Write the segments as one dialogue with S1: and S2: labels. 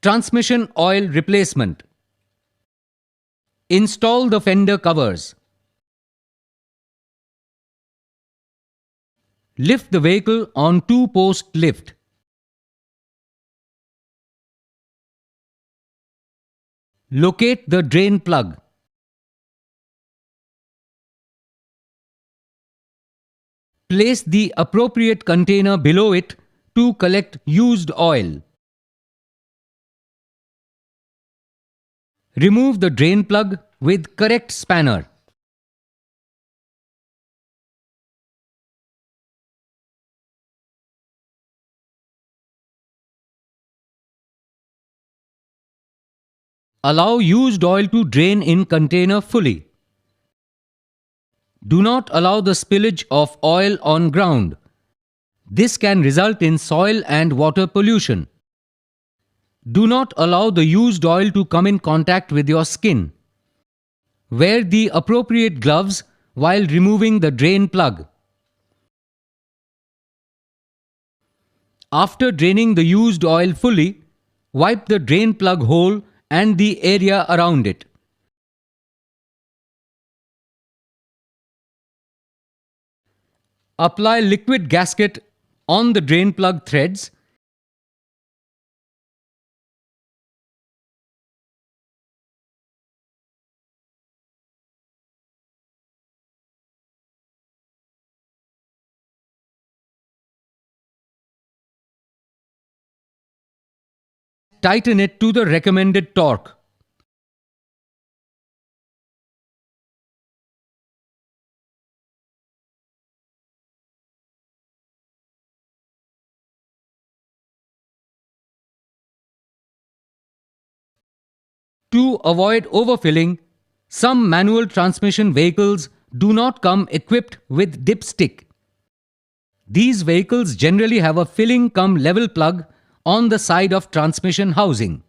S1: Transmission oil replacement. Install the fender covers. Lift the vehicle on 2-post lift. Locate the drain plug. Place the appropriate container below it to collect used oil. Remove the drain plug with correct spanner. Allow used oil to drain in container fully. Do not allow the spillage of oil on ground. This can result in soil and water pollution. Do not allow the used oil to come in contact with your skin. Wear the appropriate gloves while removing the drain plug. After draining the used oil fully, wipe the drain plug hole and the area around it. Apply liquid gasket on the drain plug threads. Tighten it to the recommended torque. To avoid overfilling, some manual transmission vehicles do not come equipped with dipstick. These vehicles generally have a filling-cum-level plug on the side of transmission housing.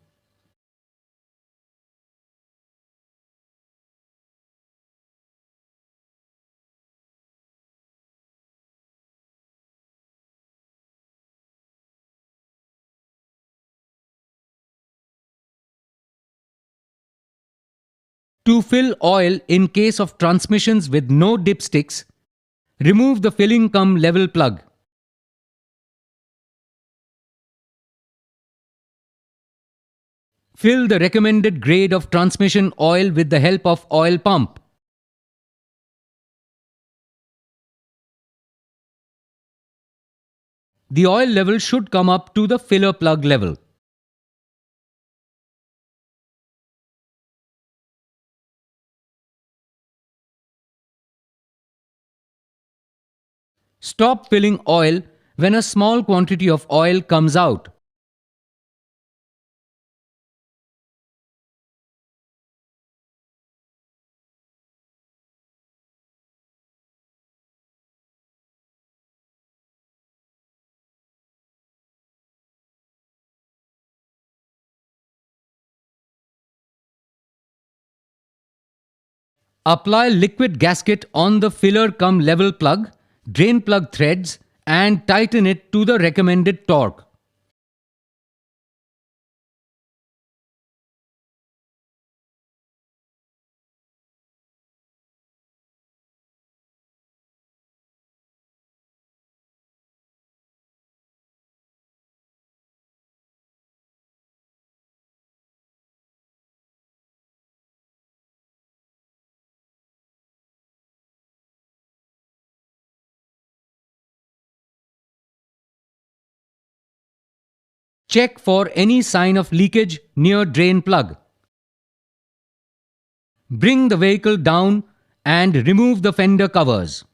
S1: To fill oil in case of transmissions with no dipsticks, remove the filling-cum-level plug. Fill the recommended grade of transmission oil with the help of oil pump. The oil level should come up to the filler plug level. Stop filling oil when a small quantity of oil comes out. Apply liquid gasket on the filler-cum-level plug, drain plug threads and tighten it to the recommended torque. Check for any sign of leakage near drain plug. Bring the vehicle down and remove the fender covers.